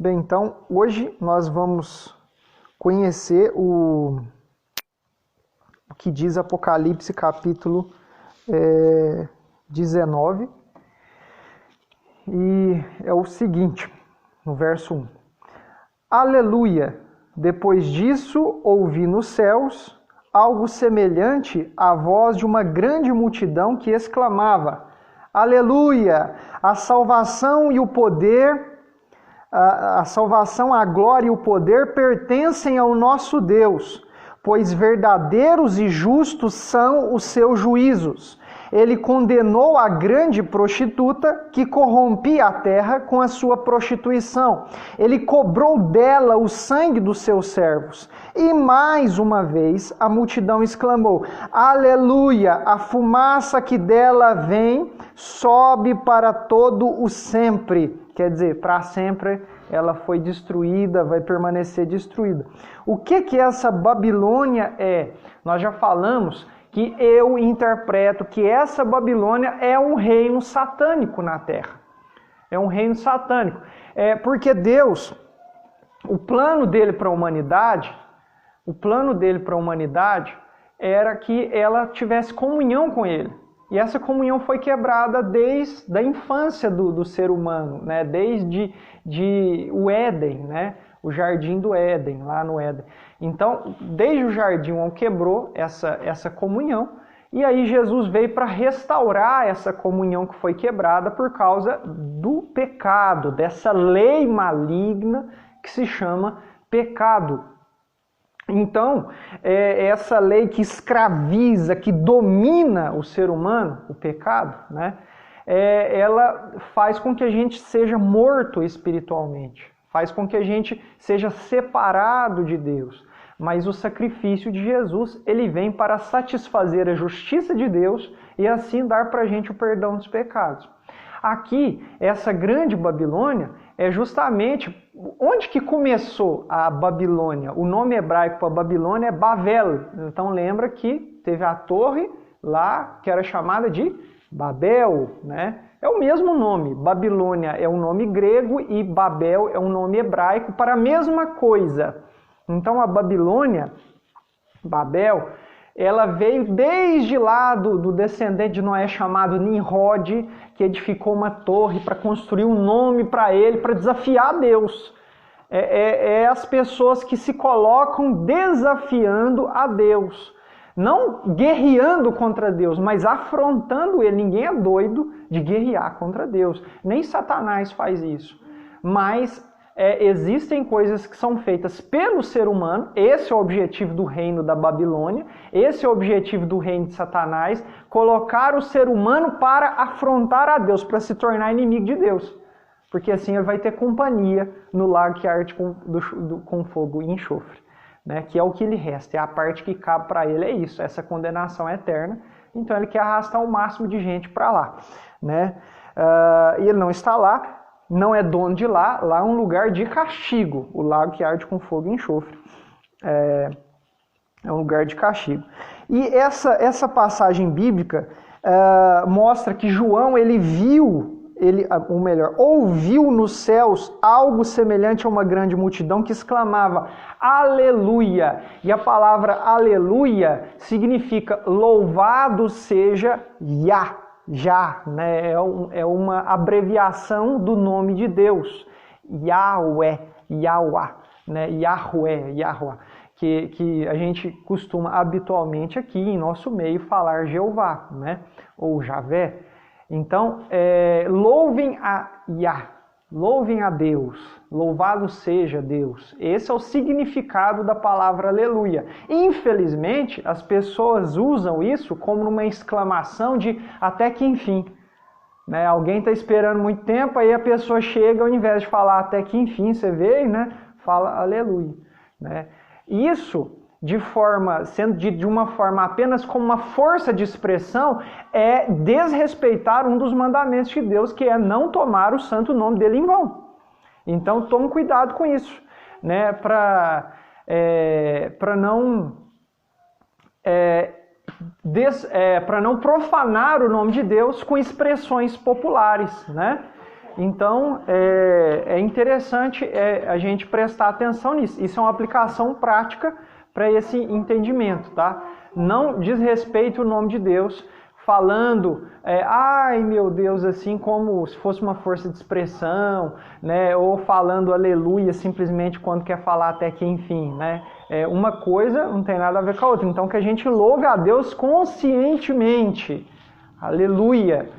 Bem, então hoje nós vamos conhecer o que diz Apocalipse capítulo 19, e é o seguinte, no verso 1. Aleluia! Depois disso ouvi nos céus algo semelhante à voz de uma grande multidão que exclamava: Aleluia! A salvação e o poder, a salvação, a glória e o poder pertencem ao nosso Deus, pois verdadeiros e justos são os seus juízos. Ele condenou a grande prostituta que corrompia a terra com a sua prostituição. Ele cobrou dela o sangue dos seus servos. E mais uma vez a multidão exclamou: Aleluia! A fumaça que dela vem sobe para todo o sempre. Quer dizer, para sempre ela foi destruída, vai permanecer destruída. O que essa Babilônia é? Nós já falamos que eu interpreto que essa Babilônia é um reino satânico na Terra. É um reino satânico. Porque Deus, o plano dele para a humanidade era que ela tivesse comunhão com ele. E essa comunhão foi quebrada desde a infância do ser humano, né? Desde o Éden, né? O jardim do Éden, lá no Éden. Então, desde o jardim, o homem quebrou essa comunhão, e aí Jesus veio para restaurar essa comunhão que foi quebrada por causa do pecado, dessa lei maligna que se chama pecado. Então, essa lei que escraviza, que domina o ser humano, o pecado, né? Ela faz com que a gente seja morto espiritualmente, faz com que a gente seja separado de Deus. Mas o sacrifício de Jesus, ele vem para satisfazer a justiça de Deus e assim dar para a gente o perdão dos pecados. Aqui, essa grande Babilônia é justamente onde que começou a Babilônia. O nome hebraico para Babilônia é Bavel. Então lembra que teve a torre lá que era chamada de Babel, né? É o mesmo nome. Babilônia é um nome grego e Babel é um nome hebraico para a mesma coisa. Então a Babilônia, Babel, ela veio desde lá do descendente de Noé chamado Nimrod, que edificou uma torre para construir um nome para ele, para desafiar Deus. As pessoas que se colocam desafiando a Deus. Não guerreando contra Deus, mas afrontando ele. Ninguém é doido de guerrear contra Deus. Nem Satanás faz isso. Mas existem coisas que são feitas pelo ser humano. Esse é o objetivo do reino da Babilônia. Esse é o objetivo do reino de Satanás. Colocar o ser humano para afrontar a Deus, para se tornar inimigo de Deus. Porque assim ele vai ter companhia no lago que arde com fogo e enxofre. Né? Que é o que lhe resta. É a parte que cabe para ele, é isso. Essa condenação eterna. Então ele quer arrastar o máximo de gente para lá. Né? E ele não está lá. Não é dono de lá, lá é um lugar de castigo, o lago que arde com fogo e enxofre. É um lugar de castigo. E essa passagem bíblica mostra que João, ouviu nos céus algo semelhante a uma grande multidão que exclamava, Aleluia! E a palavra Aleluia significa louvado seja Yah. Já, né? É uma abreviação do nome de Deus, Yahweh, Yahweh, né? Yahweh, Yahweh, que a gente costuma habitualmente aqui em nosso meio falar Jeová, né? Ou Javé. Então, louvem a Yah, louvem a Deus, louvado seja Deus. Esse é o significado da palavra aleluia. Infelizmente, as pessoas usam isso como uma exclamação de até que enfim. Né? Alguém está esperando muito tempo, aí a pessoa chega, ao invés de falar até que enfim você veio, né? Fala aleluia. Né? Isso, sendo de uma forma apenas como uma força de expressão, é desrespeitar um dos mandamentos de Deus, que é não tomar o santo nome dele em vão. Então tome cuidado com isso, né? Para não profanar o nome de Deus com expressões populares, né? Então, é interessante a gente prestar atenção nisso. Isso é uma aplicação prática para esse entendimento, tá? Não desrespeite o nome de Deus, falando, ai meu Deus, assim como se fosse uma força de expressão, né? Ou falando aleluia simplesmente quando quer falar até que enfim, né? Uma coisa não tem nada a ver com a outra. Então, que a gente louve a Deus conscientemente. Aleluia!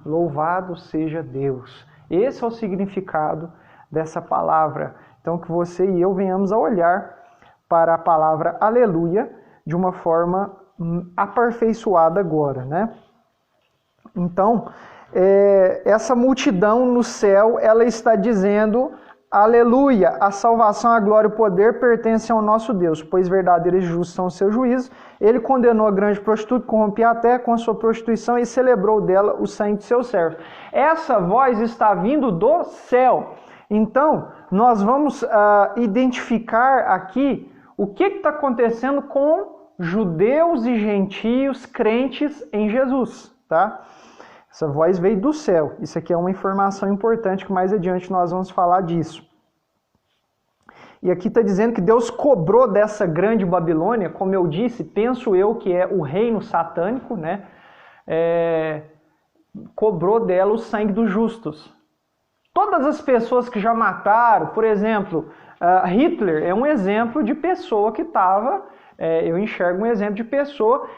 Louvado seja Deus. Esse é o significado dessa palavra. Então, que você e eu venhamos a olhar para a palavra aleluia de uma forma aperfeiçoada agora, né? Então, essa multidão no céu, ela está dizendo aleluia, a salvação, a glória e o poder pertencem ao nosso Deus, pois verdadeiro e justo são os seus juízos. Ele condenou a grande prostituta, corrompia a terra com a sua prostituição e celebrou dela o sangue de seus servos. Essa voz está vindo do céu. Então, nós vamos identificar aqui o que está acontecendo com judeus e gentios crentes em Jesus, tá? Essa voz veio do céu. Isso aqui é uma informação importante que mais adiante nós vamos falar disso. E aqui está dizendo que Deus cobrou dessa grande Babilônia, como eu disse, penso eu que é o reino satânico, né? Cobrou dela o sangue dos justos. Todas as pessoas que já mataram, por exemplo, Hitler é um exemplo de pessoa que estava... eu enxergo um exemplo de pessoa,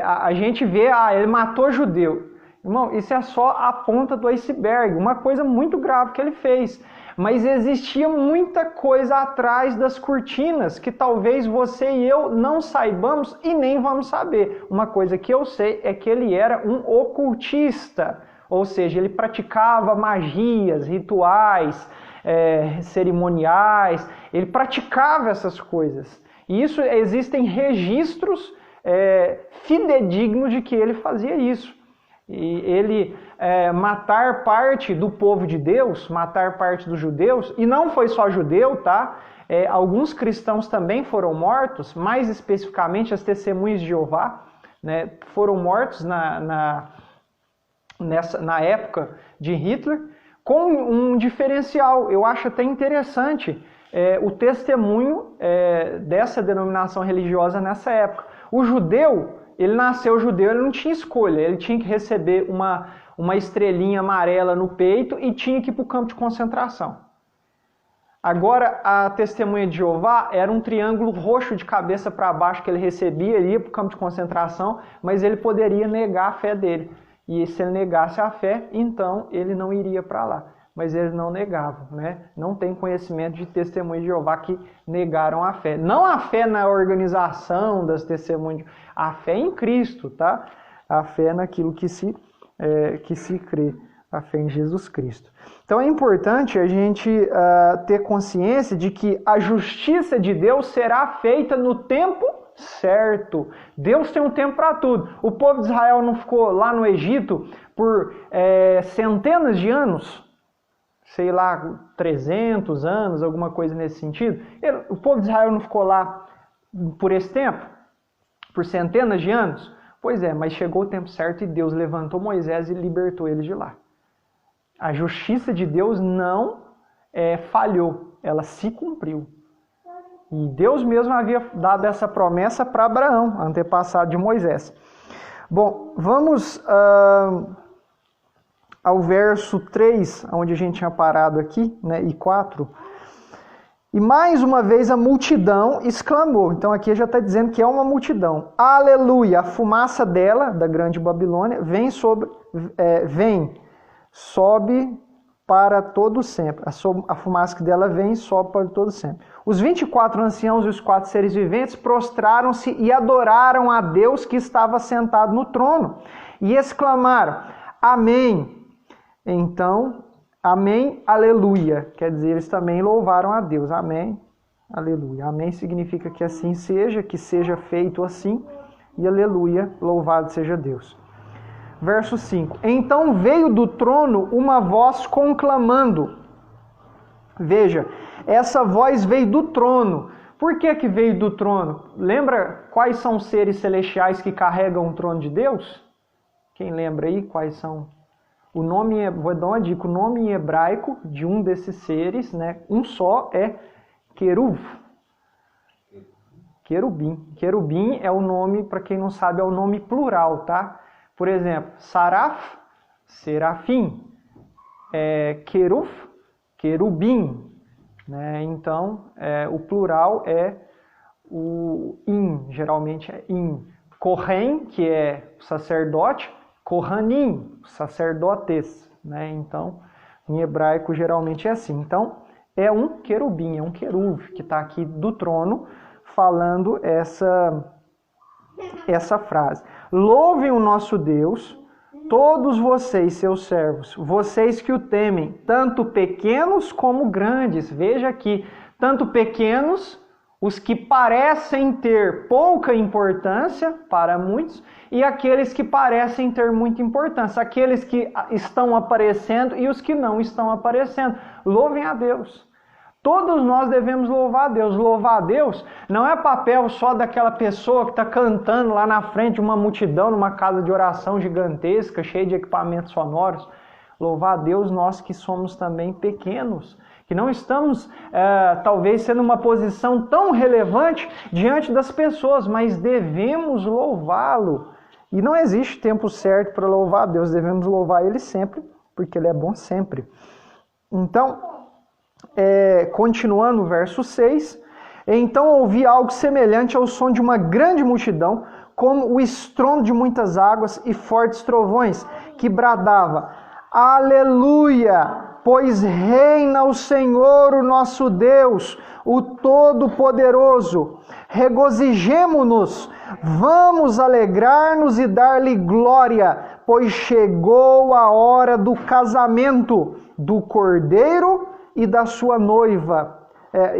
a gente vê, ele matou judeu. Irmão, isso é só a ponta do iceberg, uma coisa muito grave que ele fez. Mas existia muita coisa atrás das cortinas que talvez você e eu não saibamos e nem vamos saber. Uma coisa que eu sei é que ele era um ocultista, ou seja, ele praticava magias, rituais, cerimoniais, ele praticava essas coisas. E isso, existem registros fidedignos de que ele fazia isso. E ele matar parte do povo de Deus, matar parte dos judeus, e não foi só judeu, tá? Alguns cristãos também foram mortos, mais especificamente as testemunhas de Jeová, né, foram mortos na época de Hitler, com um diferencial. Eu acho até interessante o testemunho dessa denominação religiosa nessa época. O judeu, ele nasceu judeu, ele não tinha escolha, ele tinha que receber uma estrelinha amarela no peito e tinha que ir para o campo de concentração. Agora, a testemunha de Jeová era um triângulo roxo de cabeça para baixo que ele recebia, ele ia para o campo de concentração, mas ele poderia negar a fé dele. E se ele negasse a fé, então ele não iria para lá. Mas eles não negavam, né? Não tem conhecimento de testemunhas de Jeová que negaram a fé. Não a fé na organização das testemunhas, a fé em Cristo, tá? A fé naquilo que se crê, a fé em Jesus Cristo. Então é importante a gente ter consciência de que a justiça de Deus será feita no tempo certo. Deus tem um tempo para tudo. O povo de Israel não ficou lá no Egito por centenas de anos, sei lá, 300 anos, alguma coisa nesse sentido. O povo de Israel não ficou lá por esse tempo? Por centenas de anos? Pois é, mas chegou o tempo certo e Deus levantou Moisés e libertou eles de lá. A justiça de Deus não falhou, ela se cumpriu. E Deus mesmo havia dado essa promessa para Abraão, antepassado de Moisés. Bom, vamos ao verso 3, onde a gente tinha parado aqui, né, e 4. E mais uma vez a multidão exclamou. Então aqui já está dizendo que é uma multidão. Aleluia! A fumaça dela, da grande Babilônia, sobe para todo sempre. A fumaça dela vem e sobe para todo sempre. Os 24 anciãos e os 4 seres viventes prostraram-se e adoraram a Deus que estava sentado no trono. E exclamaram, amém. Então, amém, aleluia. Quer dizer, eles também louvaram a Deus. Amém, aleluia. Amém significa que assim seja, que seja feito assim. E aleluia, louvado seja Deus. Verso 5. Então veio do trono uma voz conclamando. Veja, essa voz veio do trono. Por que veio do trono? Lembra quais são os seres celestiais que carregam o trono de Deus? Quem lembra aí quais são Vou dar uma dica, o nome em hebraico de um desses seres, né, um só, é Queruv. Querubim. Querubim é o nome, para quem não sabe, é o nome plural, tá? Por exemplo, Saraf, serafim. Queruf, querubim. Né? Então, o plural é o in, geralmente é in. Kohen, que é sacerdote, Kohanim, sacerdotes. Né? Então, em hebraico geralmente é assim. Então, é um querubim, é um queruv, que está aqui do trono, falando essa frase. Louvem o nosso Deus, todos vocês, seus servos, vocês que o temem, tanto pequenos como grandes. Veja aqui, tanto pequenos, os que parecem ter pouca importância para muitos, e aqueles que parecem ter muita importância, aqueles que estão aparecendo e os que não estão aparecendo. Louvem a Deus. Todos nós devemos louvar a Deus. Louvar a Deus não é papel só daquela pessoa que está cantando lá na frente de uma multidão, numa casa de oração gigantesca, cheia de equipamentos sonoros. Louvar a Deus nós que somos também pequenos, que não estamos talvez sendo uma posição tão relevante diante das pessoas, mas devemos louvá-lo. E não existe tempo certo para louvar a Deus, devemos louvar Ele sempre, porque Ele é bom sempre. Então, continuando o verso 6, então ouvi algo semelhante ao som de uma grande multidão, como o estrondo de muitas águas e fortes trovões, que bradava: Aleluia! Pois reina o Senhor, o nosso Deus, o Todo-Poderoso. Regozijemo-nos, vamos alegrar-nos e dar-lhe glória, pois chegou a hora do casamento do Cordeiro e da sua noiva,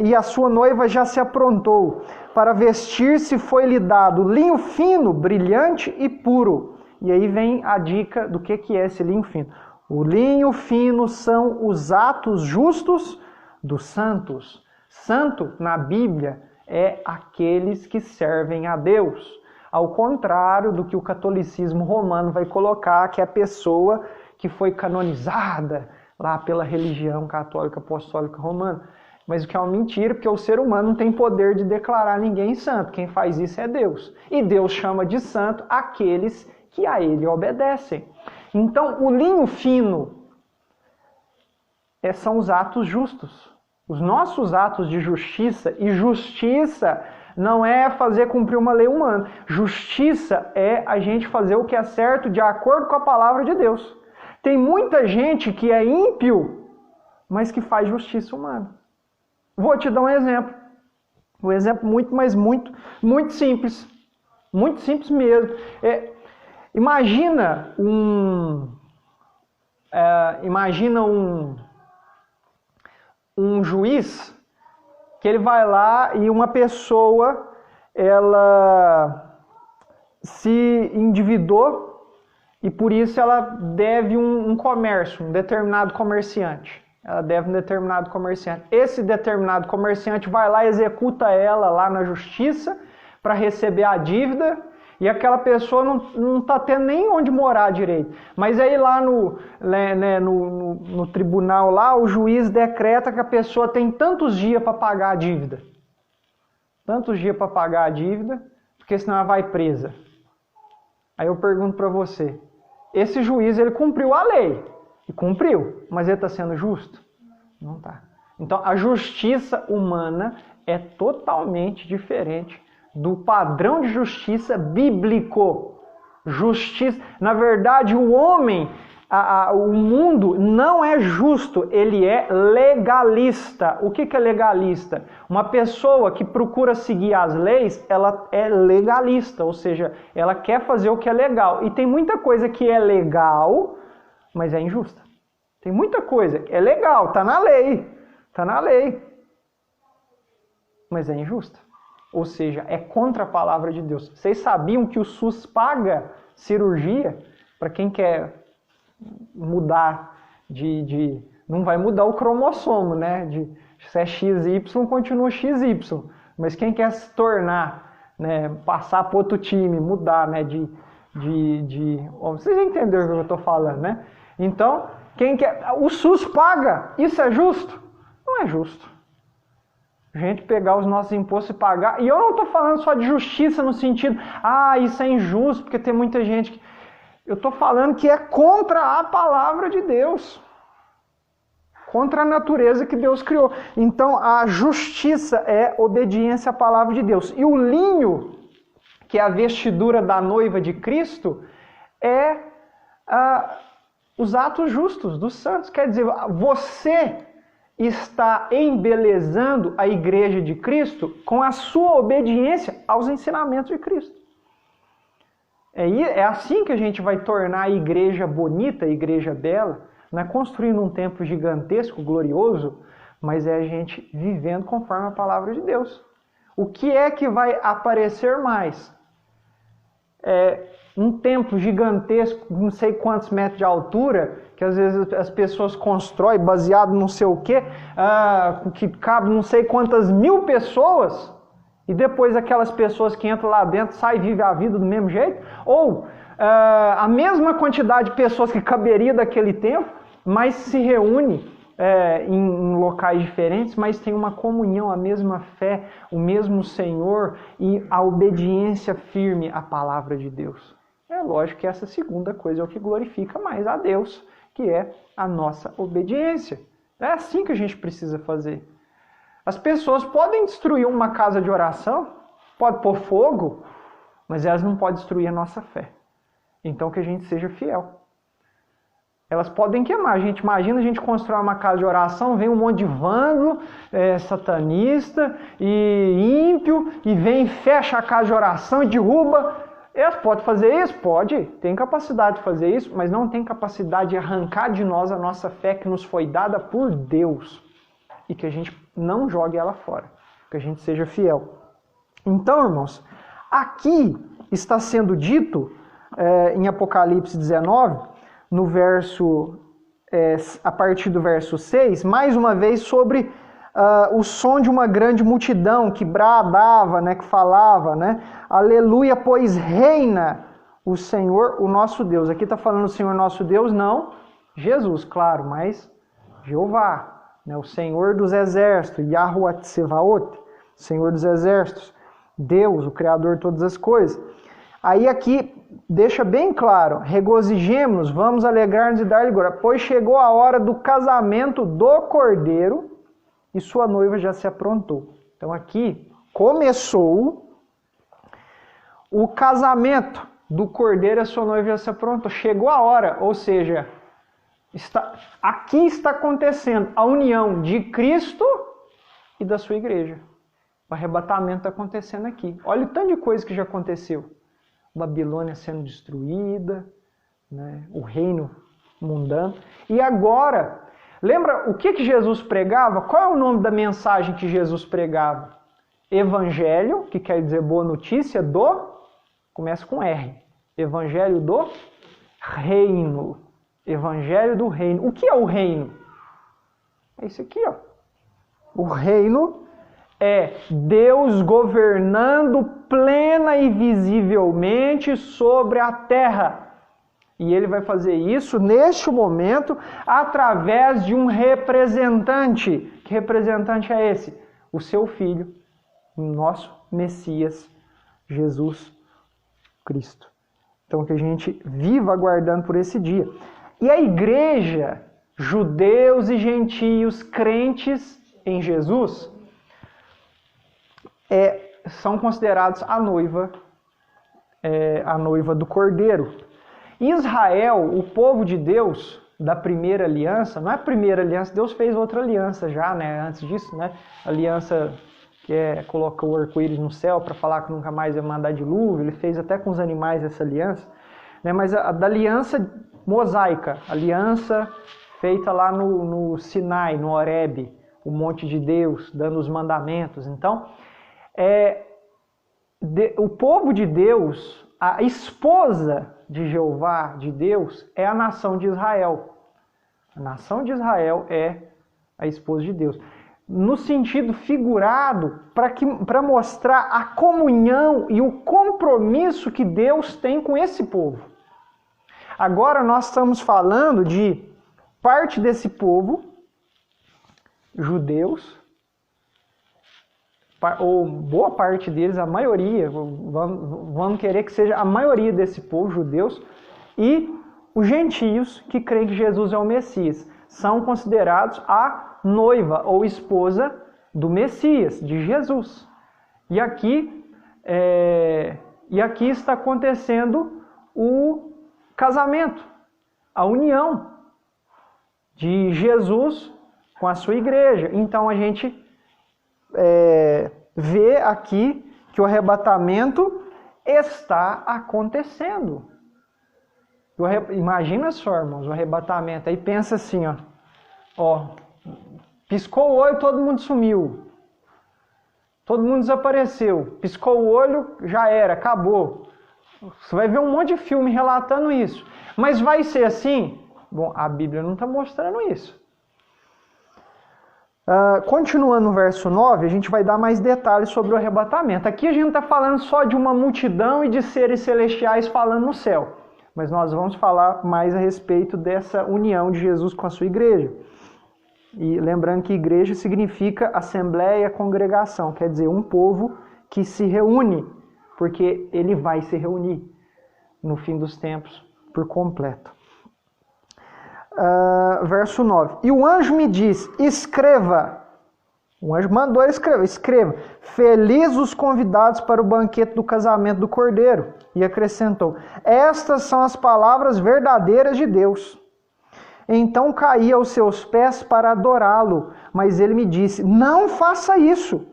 e a sua noiva já se aprontou. Para vestir-se foi-lhe dado linho fino, brilhante e puro. E aí vem a dica do que é esse linho fino. O linho fino são os atos justos dos santos. Santo, na Bíblia, é aqueles que servem a Deus. Ao contrário do que o catolicismo romano vai colocar, que é a pessoa que foi canonizada lá pela religião católica apostólica romana. Mas o que é uma mentira, porque o ser humano não tem poder de declarar ninguém santo. Quem faz isso é Deus. E Deus chama de santo aqueles que a Ele obedecem. Então, o linho fino são os atos justos. Os nossos atos de justiça, e justiça não é fazer cumprir uma lei humana. Justiça é a gente fazer o que é certo de acordo com a palavra de Deus. Tem muita gente que é ímpio, mas que faz justiça humana. Vou te dar um exemplo. Um exemplo muito simples. Muito simples mesmo. Imagina um juiz que ele vai lá e uma pessoa ela se endividou e por isso ela deve um comércio, um determinado comerciante. Ela deve um determinado comerciante. Esse determinado comerciante vai lá e executa ela lá na justiça para receber a dívida. E aquela pessoa não está tendo nem onde morar direito. Mas aí lá no tribunal, lá, o juiz decreta que a pessoa tem tantos dias para pagar a dívida. Tantos dias para pagar a dívida, porque senão ela vai presa. Aí eu pergunto para você, esse juiz ele cumpriu a lei. E cumpriu, mas ele está sendo justo? Não está. Então a justiça humana é totalmente diferente do padrão de justiça bíblico. Justiça, na verdade, o homem, o mundo não é justo, ele é legalista. O que é legalista? Uma pessoa que procura seguir as leis, ela é legalista, ou seja, ela quer fazer o que é legal. E tem muita coisa que é legal, mas é injusta. Tem muita coisa que é legal, está na lei, mas é injusta. Ou seja, é contra a palavra de Deus. Vocês sabiam que o SUS paga cirurgia para quem quer mudar não vai mudar o cromossomo, né? Se é XY, continua XY. Mas quem quer se tornar, né, passar para outro time, mudar, né, vocês entenderam o que eu estou falando, né? Então, quem quer... O SUS paga. Isso é justo? Não é justo. A gente pegar os nossos impostos e pagar. E eu não estou falando só de justiça no sentido, isso é injusto, porque tem muita gente que... Eu estou falando que é contra a palavra de Deus. Contra a natureza que Deus criou. Então, a justiça é obediência à palavra de Deus. E o linho, que é a vestidura da noiva de Cristo, é os atos justos dos santos. Quer dizer, você está embelezando a igreja de Cristo com a sua obediência aos ensinamentos de Cristo. É assim que a gente vai tornar a igreja bonita, a igreja bela. Não é construindo um templo gigantesco, glorioso, mas é a gente vivendo conforme a palavra de Deus. O que é que vai aparecer mais? Um templo gigantesco, não sei quantos metros de altura, que às vezes as pessoas constroem baseado não sei o quê, que cabe não sei quantas mil pessoas, e depois aquelas pessoas que entram lá dentro saem e vivem a vida do mesmo jeito? Ou a mesma quantidade de pessoas que caberia daquele templo, mas se reúne em locais diferentes, mas tem uma comunhão, a mesma fé, o mesmo Senhor e a obediência firme à palavra de Deus. É lógico que essa segunda coisa é o que glorifica mais a Deus, que é a nossa obediência. É assim que a gente precisa fazer. As pessoas podem destruir uma casa de oração, podem pôr fogo, mas elas não podem destruir a nossa fé. Então que a gente seja fiel. Elas podem queimar. A gente imagina a gente constrói uma casa de oração, vem um monte de vândalo, satanista e ímpio, e vem, fecha a casa de oração e derruba. Elas podem fazer isso? Pode. Tem capacidade de fazer isso, mas não tem capacidade de arrancar de nós a nossa fé que nos foi dada por Deus. E que a gente não jogue ela fora. Que a gente seja fiel. Então, irmãos, aqui está sendo dito, em Apocalipse 19... no verso, a partir do verso 6, mais uma vez sobre o som de uma grande multidão que bradava, que falava, aleluia, pois reina o Senhor, o nosso Deus. Aqui está falando o Senhor nosso Deus, não Jesus, claro, mas Jeová, o Senhor dos exércitos, Yahuwah Tsevaot, Senhor dos exércitos, Deus, o Criador de todas as coisas. Aí aqui deixa bem claro, regozijemo-nos, vamos alegrar-nos e dar-lhe glória, pois chegou a hora do casamento do Cordeiro e sua noiva já se aprontou. Então aqui começou o casamento do Cordeiro e a sua noiva já se aprontou. Chegou a hora, ou seja, aqui está acontecendo a união de Cristo e da sua igreja. O arrebatamento está acontecendo aqui. Olha o tanto de coisa que já aconteceu. Babilônia sendo destruída, o reino mundano. E agora, lembra o que Jesus pregava? Qual é o nome da mensagem que Jesus pregava? Evangelho, que quer dizer boa notícia, começa com R. Evangelho do reino. Evangelho do reino. O que é o reino? É isso aqui, ó. O reino é Deus governando plena e visivelmente sobre a terra. E ele vai fazer isso neste momento através de um representante. Que representante é esse? O seu Filho, o nosso Messias, Jesus Cristo. Então que a gente viva aguardando por esse dia. E a igreja, judeus e gentios, crentes em Jesus, são considerados a noiva do Cordeiro. Israel, o povo de Deus da primeira aliança, não é a primeira aliança, Deus fez outra aliança já, antes disso, aliança que colocou o arco-íris no céu para falar que nunca mais ia mandar dilúvio, ele fez até com os animais essa aliança, mas a da aliança mosaica, aliança feita lá no Sinai, no Horebe, o monte de Deus, dando os mandamentos. Então, o povo de Deus, a esposa de Jeová, de Deus, é a nação de Israel. A nação de Israel é a esposa de Deus. No sentido figurado, para mostrar a comunhão e o compromisso que Deus tem com esse povo. Agora nós estamos falando de parte desse povo, judeus, ou boa parte deles, a maioria, vamos querer que seja a maioria desse povo, judeus, e os gentios que creem que Jesus é o Messias. São considerados a noiva ou esposa do Messias, de Jesus. E aqui está acontecendo o casamento, a união de Jesus com a sua igreja. Então a gente vê aqui que o arrebatamento está acontecendo. Imagina só, irmãos, o arrebatamento. Aí pensa assim, ó, piscou o olho, todo mundo sumiu. Todo mundo desapareceu. Piscou o olho, já era, acabou. Você vai ver um monte de filme relatando isso. Mas vai ser assim? Bom, a Bíblia não está mostrando isso. Continuando no verso 9, a gente vai dar mais detalhes sobre o arrebatamento. Aqui a gente não está falando só de uma multidão e de seres celestiais falando no céu. Mas nós vamos falar mais a respeito dessa união de Jesus com a sua igreja. E lembrando que igreja significa assembleia, congregação, quer dizer, um povo que se reúne, porque ele vai se reunir no fim dos tempos por completo. Verso 9. E o anjo me diz, escreva. O anjo mandou ele escrever, escreva. Feliz os convidados para o banquete do casamento do Cordeiro. E acrescentou, estas são as palavras verdadeiras de Deus. Então caí aos seus pés para adorá-lo, mas ele me disse, não faça isso.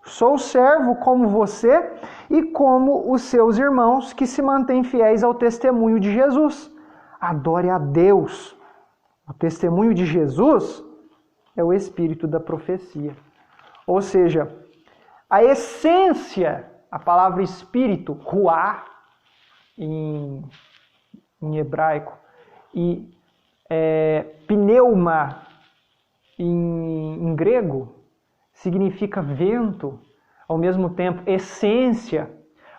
Sou servo como você e como os seus irmãos que se mantêm fiéis ao testemunho de Jesus. Adore a Deus. O testemunho de Jesus é o espírito da profecia. Ou seja, a essência, a palavra espírito, ruá, em hebraico, e pneuma, em grego, significa vento, ao mesmo tempo essência,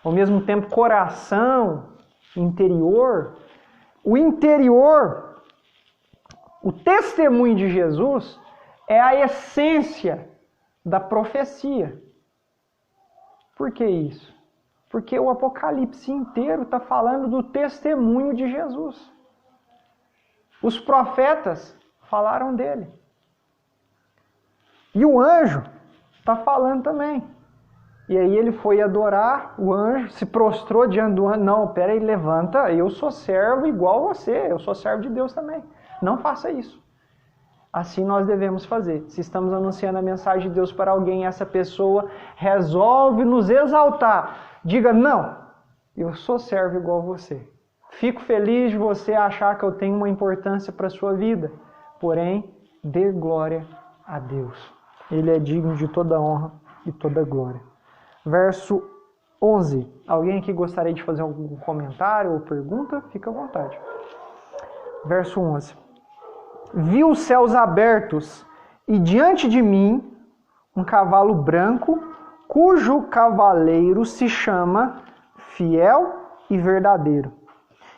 ao mesmo tempo coração, interior. O interior, o testemunho de Jesus é a essência da profecia. Por que isso? Porque o Apocalipse inteiro está falando do testemunho de Jesus. Os profetas falaram dele. E o anjo está falando também. E aí ele foi adorar o anjo, se prostrou diante do anjo. Não, peraí, levanta, eu sou servo igual você, eu sou servo de Deus também. Não faça isso. Assim nós devemos fazer. Se estamos anunciando a mensagem de Deus para alguém e essa pessoa resolve nos exaltar, diga, não, eu sou servo igual você. Fico feliz de você achar que eu tenho uma importância para a sua vida. Porém, dê glória a Deus. Ele é digno de toda honra e toda glória. Verso 11. Alguém aqui gostaria de fazer algum comentário ou pergunta? Fica à vontade. Verso 11. Vi os céus abertos e diante de mim um cavalo branco, cujo cavaleiro se chama Fiel e Verdadeiro.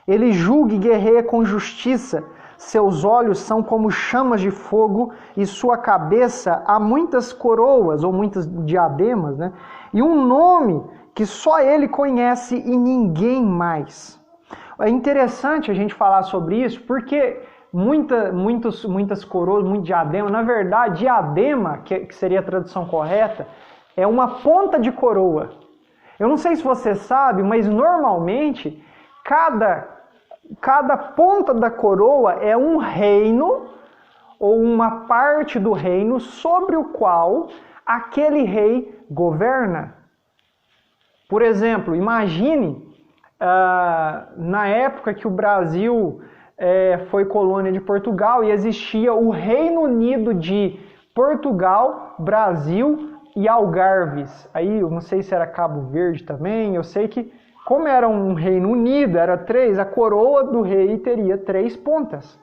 Ele julga e guerreia com justiça, seus olhos são como chamas de fogo e sua cabeça há muitas coroas ou muitas diademas, né? E um nome que só ele conhece e ninguém mais. É interessante a gente falar sobre isso porque muitas coroas, muito diadema, na verdade diadema, que seria a tradução correta, é uma ponta de coroa. Eu não sei se você sabe, mas normalmente cada ponta da coroa é um reino ou uma parte do reino sobre o qual aquele rei governa. Por exemplo, imagine na época que o Brasil foi colônia de Portugal e existia o Reino Unido de Portugal, Brasil e Algarves. Aí eu não sei se era Cabo Verde também, eu sei que como era um Reino Unido, era 3, a coroa do rei teria 3 pontas.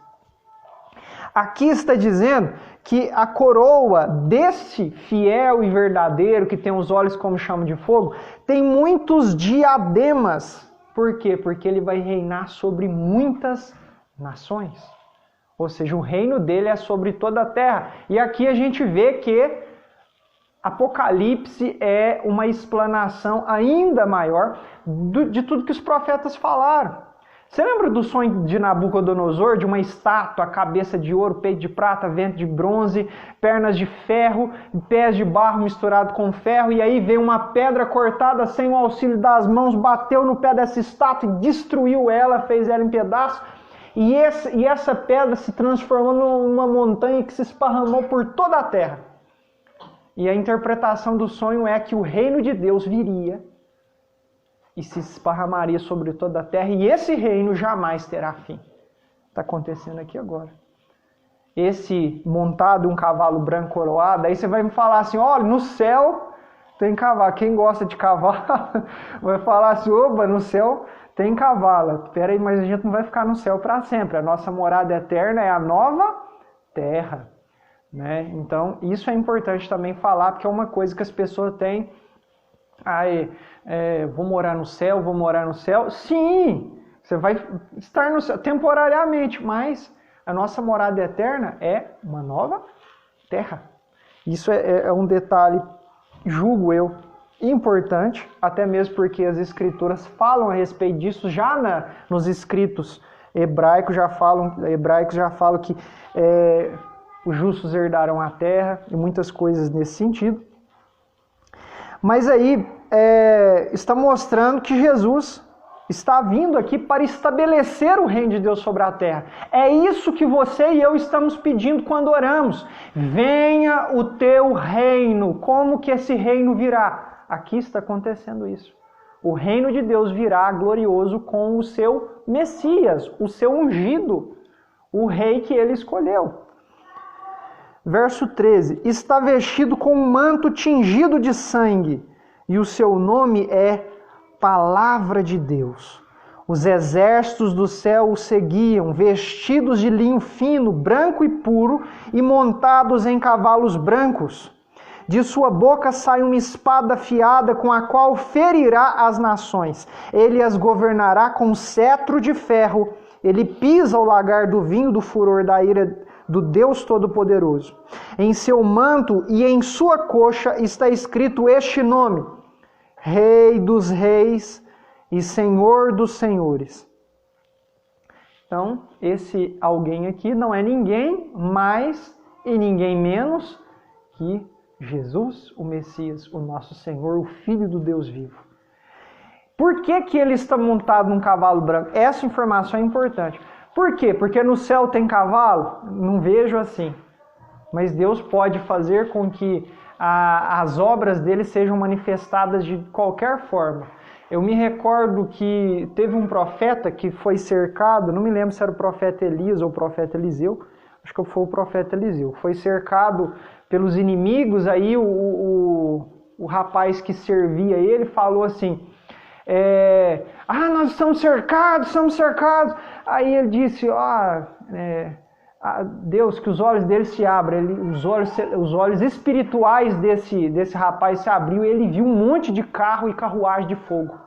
Aqui está dizendo que a coroa desse fiel e verdadeiro, que tem os olhos como chama de fogo, tem muitos diademas Por quê? Porque ele vai reinar sobre muitas nações. Ou seja, o reino dele é sobre toda a terra. E aqui a gente vê que Apocalipse é uma explanação ainda maior de tudo que os profetas falaram. Você lembra do sonho de Nabucodonosor, de uma estátua, cabeça de ouro, peito de prata, ventre de bronze, pernas de ferro, pés de barro misturado com ferro, e aí veio uma pedra cortada sem o auxílio das mãos, bateu no pé dessa estátua e destruiu ela, fez ela em pedaços, e essa pedra se transformou numa montanha que se esparramou por toda a terra. E a interpretação do sonho é que o reino de Deus viria e se esparramaria sobre toda a terra, e esse reino jamais terá fim. Está acontecendo aqui agora. Esse montado um cavalo branco coroado, aí você vai me falar assim, olha, no céu tem cavalo. Quem gosta de cavalo vai falar assim, oba, no céu tem cavalo. Espera aí, mas a gente não vai ficar no céu para sempre. A nossa morada eterna é a nova terra. Né? Então, isso é importante também falar, porque é uma coisa que as pessoas têm. Vou morar no céu, vou morar no céu. Sim, você vai estar no céu temporariamente, mas a nossa morada eterna é uma nova terra. Isso é um detalhe, julgo eu, importante, até mesmo porque as escrituras falam a respeito disso, já nos escritos hebraicos já falam que os justos herdarão a terra e muitas coisas nesse sentido. Mas aí está mostrando que Jesus está vindo aqui para estabelecer o reino de Deus sobre a terra. É isso que você e eu estamos pedindo quando oramos. Venha o teu reino. Como que esse reino virá? Aqui está acontecendo isso. O reino de Deus virá glorioso com o seu Messias, o seu ungido, o rei que ele escolheu. Verso 13, está vestido com um manto tingido de sangue, e o seu nome é Palavra de Deus. Os exércitos do céu o seguiam, vestidos de linho fino, branco e puro, e montados em cavalos brancos. De sua boca sai uma espada afiada, com a qual ferirá as nações. Ele as governará com cetro de ferro. Ele pisa o lagar do vinho do furor da ira do Deus Todo-Poderoso. Em seu manto e em sua coxa está escrito este nome: Rei dos Reis e Senhor dos Senhores. Então, esse alguém aqui não é ninguém mais e ninguém menos que Jesus, o Messias, o nosso Senhor, o Filho do Deus vivo. Por que ele está montado num cavalo branco? Essa informação é importante. Por quê? Porque no céu tem cavalo? Não vejo assim. Mas Deus pode fazer com que as obras dele sejam manifestadas de qualquer forma. Eu me recordo que teve um profeta que foi cercado, não me lembro se era o profeta Elias ou o profeta Eliseu, acho que foi o profeta Eliseu. Foi cercado pelos inimigos, aí o rapaz que servia ele falou assim, nós estamos cercados. Aí ele disse, Deus, que os olhos dele se abram. Os olhos espirituais desse rapaz se abriu e ele viu um monte de carro e carruagem de fogo.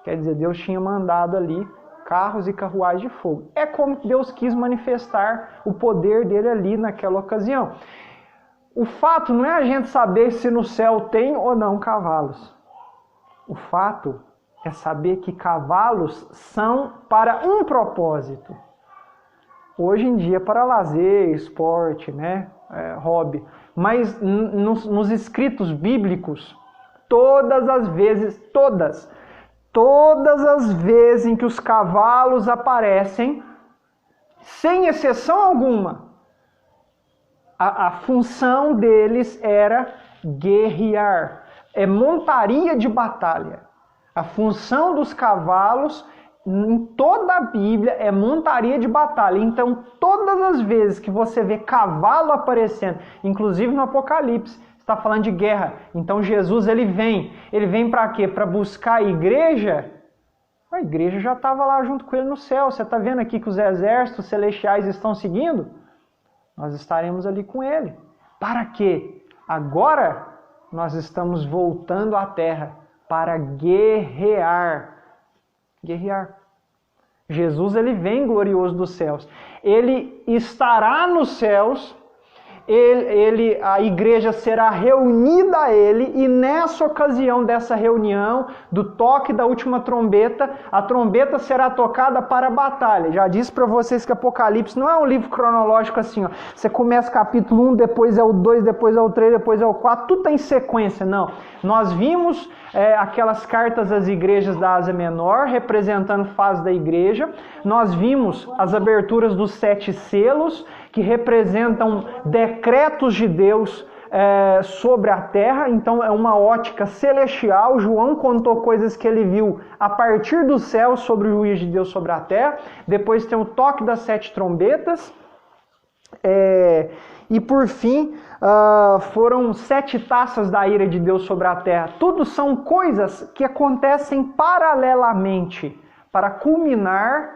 Quer dizer, Deus tinha mandado ali carros e carruagens de fogo. É como Deus quis manifestar o poder dele ali naquela ocasião. O fato não é a gente saber se no céu tem ou não cavalos. O fato é saber que cavalos são para um propósito. Hoje em dia para lazer, esporte, né? Hobby. Mas nos escritos bíblicos, todas as vezes em que os cavalos aparecem, sem exceção alguma, a função deles era guerrear. É montaria de batalha. A função dos cavalos em toda a Bíblia é montaria de batalha. Então, todas as vezes que você vê cavalo aparecendo, inclusive no Apocalipse, está falando de guerra. Então, Jesus ele vem para quê? Para buscar a igreja? A igreja já estava lá junto com ele no céu. Você está vendo aqui que os exércitos celestiais estão seguindo? Nós estaremos ali com ele. Para quê? Agora nós estamos voltando à terra para guerrear. Guerrear. Jesus, ele vem glorioso dos céus. Ele estará nos céus, a igreja será reunida a ele, e nessa ocasião dessa reunião, do toque da última trombeta, a trombeta será tocada para a batalha. Já disse para vocês que Apocalipse não é um livro cronológico assim, ó. Você começa capítulo 1, depois é o 2, depois é o 3, depois é o 4, tudo está em sequência, não. Nós vimos aquelas cartas às igrejas da Ásia Menor, representando fase da igreja. Nós vimos as aberturas dos 7 selos, que representam decretos de Deus sobre a terra. Então é uma ótica celestial. João contou coisas que ele viu a partir do céu sobre o juízo de Deus sobre a terra. Depois tem o toque das 7 trombetas. E por fim, foram 7 taças da ira de Deus sobre a terra. Tudo são coisas que acontecem paralelamente para culminar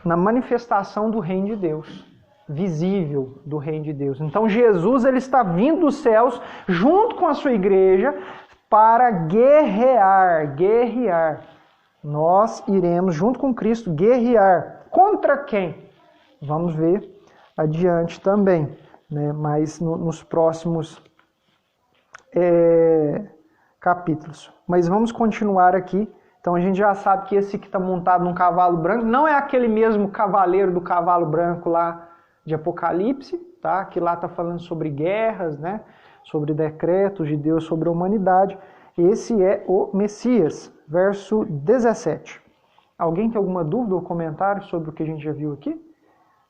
na manifestação do reino de Deus, visível do reino de Deus. Então Jesus, ele está vindo dos céus junto com a sua igreja para guerrear. Nós iremos junto com Cristo guerrear. Contra quem? Vamos ver adiante também, né? Mas nos próximos capítulos. Mas vamos continuar aqui. Então a gente já sabe que esse que está montado num cavalo branco não é aquele mesmo cavaleiro do cavalo branco lá de Apocalipse, tá? Que lá está falando sobre guerras, né? Sobre decretos de Deus sobre a humanidade. Esse é o Messias, verso 17. Alguém tem alguma dúvida ou comentário sobre o que a gente já viu aqui?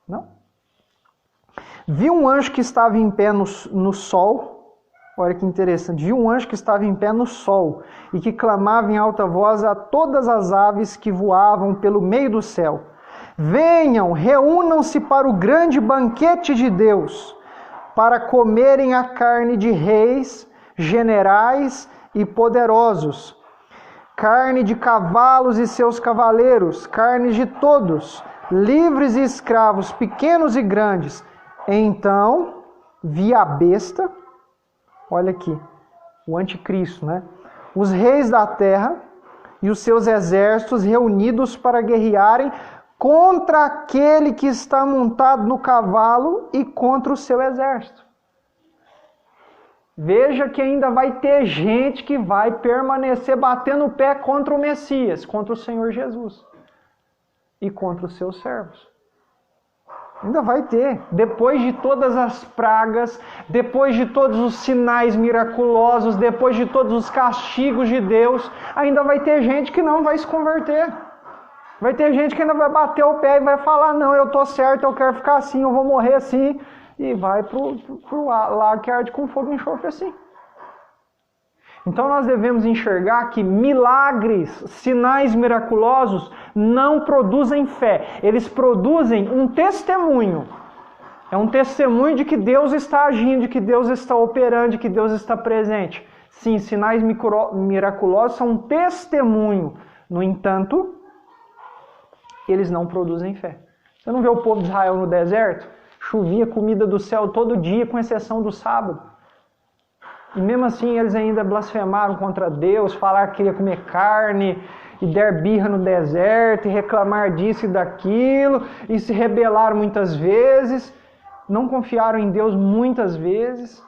Não? Vi um anjo que estava em pé no sol. Olha que interessante. Vi um anjo que estava em pé no sol e que clamava em alta voz a todas as aves que voavam pelo meio do céu: venham, reúnam-se para o grande banquete de Deus, para comerem a carne de reis, generais e poderosos, carne de cavalos e seus cavaleiros, carne de todos, livres e escravos, pequenos e grandes. Então vi a besta, olha aqui, o anticristo, né? Os reis da terra e os seus exércitos reunidos para guerrearem contra aquele que está montado no cavalo e contra o seu exército. Veja que ainda vai ter gente que vai permanecer batendo o pé contra o Messias, contra o Senhor Jesus e contra os seus servos. Ainda vai ter. Depois de todas as pragas, depois de todos os sinais miraculosos, depois de todos os castigos de Deus, ainda vai ter gente que não vai se converter. Vai ter gente que ainda vai bater o pé e vai falar: não, eu tô certo, eu quero ficar assim, eu vou morrer assim. E vai pro lago que arde com fogo e enxofre assim. Então nós devemos enxergar que milagres, sinais miraculosos não produzem fé. Eles produzem um testemunho. É um testemunho de que Deus está agindo, de que Deus está operando, de que Deus está presente. Sim, sinais miraculosos são um testemunho. No entanto, eles não produzem fé. Você não vê o povo de Israel no deserto? Chovia comida do céu todo dia, com exceção do sábado. E mesmo assim eles ainda blasfemaram contra Deus, falaram que queria comer carne, e der birra no deserto, e reclamar disso e daquilo, e se rebelaram muitas vezes, não confiaram em Deus muitas vezes,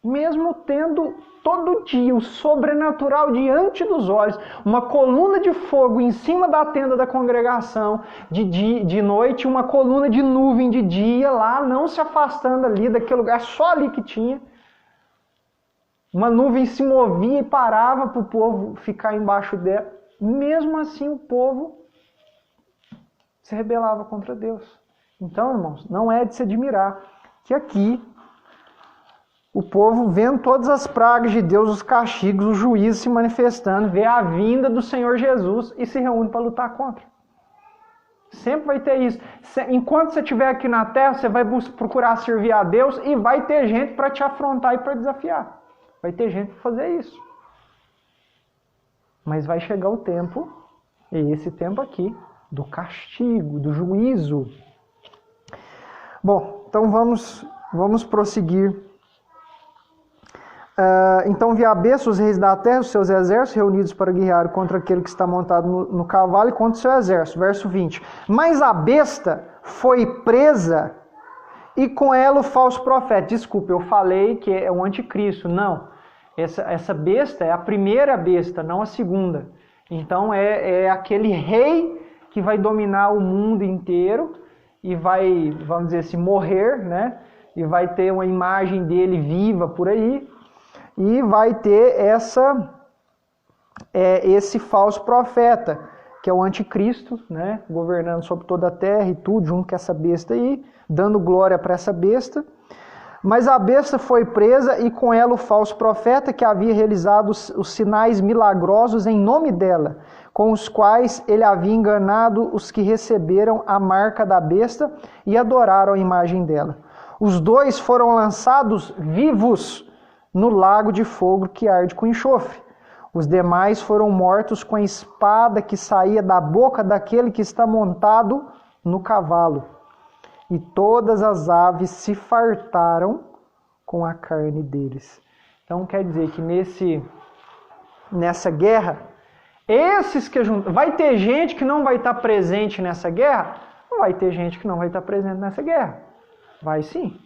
mesmo tendo todo dia o sobrenatural diante dos olhos, uma coluna de fogo em cima da tenda da congregação, de noite, uma coluna de nuvem de dia, lá não se afastando ali daquele lugar, só ali que tinha. Uma nuvem se movia e parava para o povo ficar embaixo dela. Mesmo assim o povo se rebelava contra Deus. Então, irmãos, não é de se admirar que aqui o povo, vendo todas as pragas de Deus, os castigos, os juízos se manifestando, vê a vinda do Senhor Jesus e se reúne para lutar contra. Sempre vai ter isso. Enquanto você estiver aqui na terra, você vai procurar servir a Deus e vai ter gente para te afrontar e para desafiar. Vai ter gente para fazer isso. Mas vai chegar o tempo, e esse tempo aqui, do castigo, do juízo. Bom, então vamos prosseguir Então vi a besta, os reis da terra, os seus exércitos reunidos para guerrear contra aquele que está montado no cavalo e contra o seu exército. Verso 20. Mas a besta foi presa e com ela o falso profeta. Desculpa, eu falei que é o anticristo. Não, essa besta é a primeira besta, não a segunda. Então é aquele rei que vai dominar o mundo inteiro e vai, vamos dizer assim, morrer, né? E vai ter uma imagem dele viva por aí. E vai ter esse falso profeta, que é o anticristo, né, governando sobre toda a terra e tudo, junto com essa besta aí, dando glória para essa besta. Mas a besta foi presa e com ela o falso profeta que havia realizado os sinais milagrosos em nome dela, com os quais ele havia enganado os que receberam a marca da besta e adoraram a imagem dela. Os dois foram lançados vivos no lago de fogo que arde com enxofre. Os demais foram mortos com a espada que saía da boca daquele que está montado no cavalo. E todas as aves se fartaram com a carne deles. Então quer dizer que nessa guerra, vai ter gente que não vai estar presente nessa guerra? Não vai ter gente que não vai estar presente nessa guerra. Vai sim.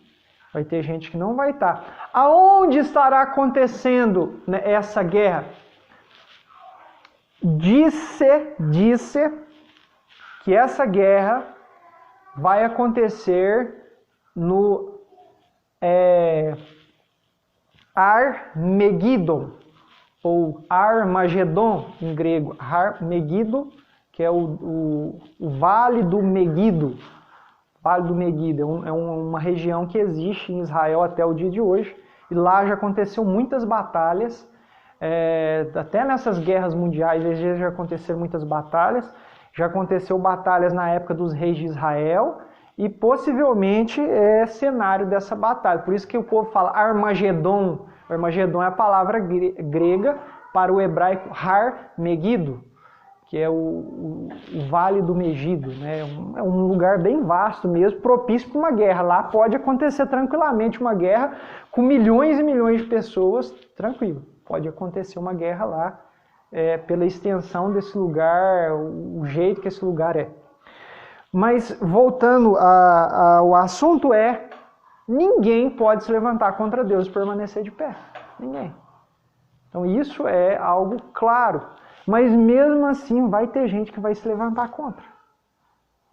Vai ter gente que não vai estar. Aonde estará acontecendo essa guerra? Disse que essa guerra vai acontecer no Armagedon, ou Armagedon em grego. Armagedon, que é o Vale do Megido. Vale do Megido é uma região que existe em Israel até o dia de hoje. E lá já aconteceu muitas batalhas. Até nessas guerras mundiais já aconteceram muitas batalhas. Já aconteceu batalhas na época dos reis de Israel. E possivelmente é cenário dessa batalha. Por isso que o povo fala Armagedon. Armagedon é a palavra grega para o hebraico Har Megido, que é o Vale do Megido, né? É um lugar bem vasto mesmo, propício para uma guerra. Lá pode acontecer tranquilamente uma guerra com milhões e milhões de pessoas, tranquilo. Pode acontecer uma guerra lá, pela extensão desse lugar, o jeito que esse lugar é. Mas voltando ao assunto ninguém pode se levantar contra Deus e permanecer de pé. Ninguém. Então isso é algo claro. Mas mesmo assim vai ter gente que vai se levantar contra.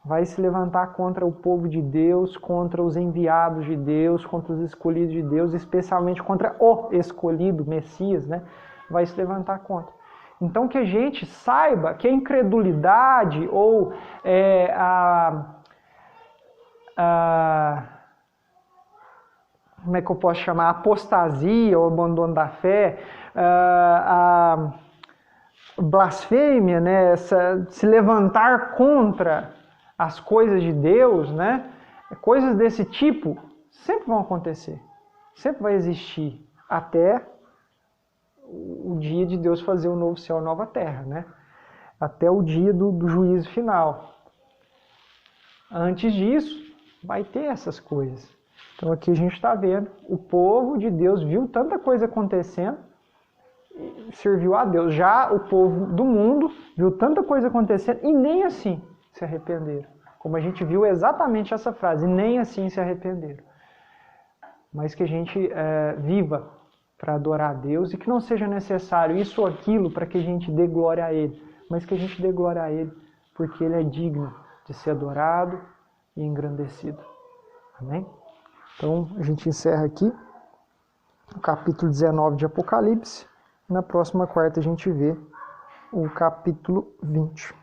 Vai se levantar contra o povo de Deus, contra os enviados de Deus, contra os escolhidos de Deus, especialmente contra o escolhido, Messias, né? Vai se levantar contra. Então que a gente saiba que a incredulidade ou como é que eu posso chamar? A apostasia ou abandono da fé, a blasfêmia, né? Se levantar contra as coisas de Deus, né? Coisas desse tipo sempre vão acontecer, sempre vai existir, até o dia de Deus fazer o novo céu e a nova terra, né? Até o dia do juízo final. Antes disso, vai ter essas coisas. Então aqui a gente está vendo, o povo de Deus viu tanta coisa acontecendo, serviu a Deus. Já o povo do mundo viu tanta coisa acontecendo e nem assim se arrependeram. Como a gente viu exatamente essa frase, nem assim se arrependeram. Mas que a gente viva para adorar a Deus e que não seja necessário isso ou aquilo para que a gente dê glória a Ele, mas que a gente dê glória a Ele porque Ele é digno de ser adorado e engrandecido. Amém? Então a gente encerra aqui o capítulo 19 de Apocalipse. Na próxima quarta a gente vê o capítulo 20.